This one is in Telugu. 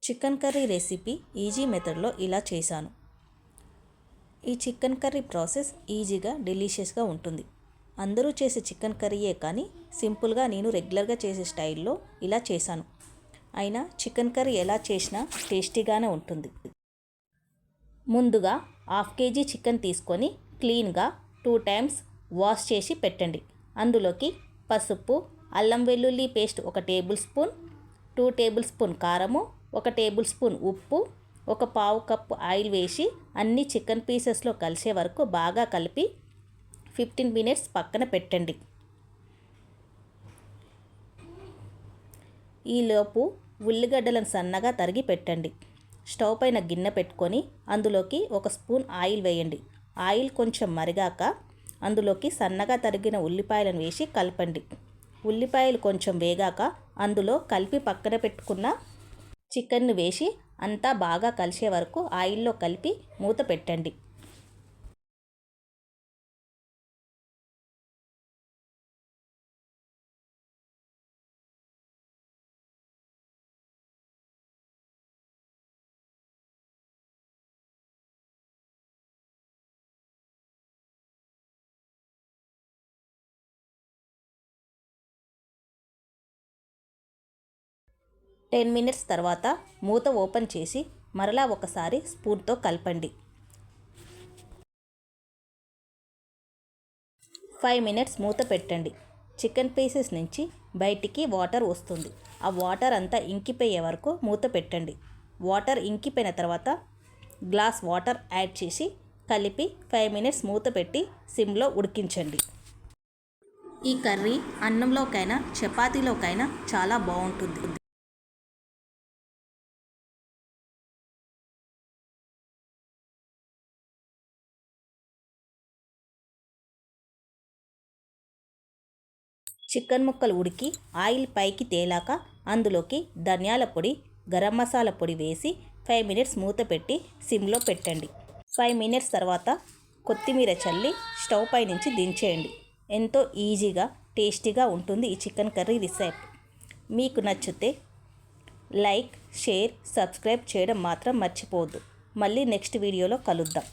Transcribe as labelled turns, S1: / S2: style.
S1: చికెన్ కర్రీ రెసిపీ ఈజీ మెథడ్లో ఇలా చేశాను. ఈ చికెన్ కర్రీ ప్రాసెస్ ఈజీగా డెలీషియస్గా ఉంటుంది. అందరూ చేసే చికెన్ కర్రీయే కానీ సింపుల్గా నేను రెగ్యులర్గా చేసే స్టైల్లో ఇలా చేశాను. అయినా చికెన్ కర్రీ ఎలా చేసినా టేస్టీగానే ఉంటుంది. ముందుగా 1/2 kg చికెన్ తీసుకొని క్లీన్గా 2 times వాష్ చేసి పెట్టండి. అందులోకి పసుపు, అల్లం వెల్లుల్లి paste 1 tablespoon, 2 tablespoon కారము, 1 టేబుల్ స్పూన్ ఉప్పు, 1/4 కప్పు ఆయిల్ వేసి అన్ని చికెన్ పీసెస్లో కలిసే వరకు బాగా కలిపి 15 minutes పక్కన పెట్టండి. ఈలోపు ఉల్లిగడ్డలను సన్నగా తరిగి పెట్టండి. స్టవ్ పైన గిన్నె పెట్టుకొని అందులోకి 1 స్పూన్ ఆయిల్ వేయండి. ఆయిల్ కొంచెం మరిగాక అందులోకి సన్నగా తరిగిన ఉల్లిపాయలను వేసి కలపండి. ఉల్లిపాయలు కొంచెం వేగాక అందులో కలిపి పక్కన పెట్టుకున్న చికెన్ను వేసి అంతా బాగా కలిసే వరకు ఆయిల్లో కలిపి మూత పెట్టండి. టెన్ మినిట్స్ తర్వాత మూత ఓపెన్ చేసి మరలా ఒకసారి స్పూన్తో కలపండి. 5 minutes మూత పెట్టండి. చికెన్ పీసెస్ నుంచి బయటికి వాటర్ వస్తుంది. ఆ వాటర్ అంతా ఇంకిపోయే వరకు మూత పెట్టండి. వాటర్ ఇంకిపోయిన తర్వాత గ్లాస్ వాటర్ యాడ్ చేసి కలిపి 5 minutes మూత పెట్టి సిమ్లో ఉడికించండి. ఈ కర్రీ అన్నంలోకైనా చపాతీలోకైనా చాలా బాగుంటుంది. చికెన్ ముక్కలు ఉడికి ఆయిల్ పైకి తేలాక అందులోకి ధనియాల పొడి, గరం మసాలా పొడి వేసి 5 minutes మూత పెట్టి సిమ్లో పెట్టండి. 5 minutes తర్వాత కొత్తిమీర చల్లి స్టవ్ పై నుంచి దించేయండి. ఎంతో ఈజీగా టేస్టీగా ఉంటుంది ఈ చికెన్ కర్రీ రెసిపీ. మీకు నచ్చితే లైక్, షేర్, సబ్స్క్రైబ్ చేయడం మాత్రం మర్చిపోవద్దు. మళ్ళీ నెక్స్ట్ వీడియోలో కలుద్దాం.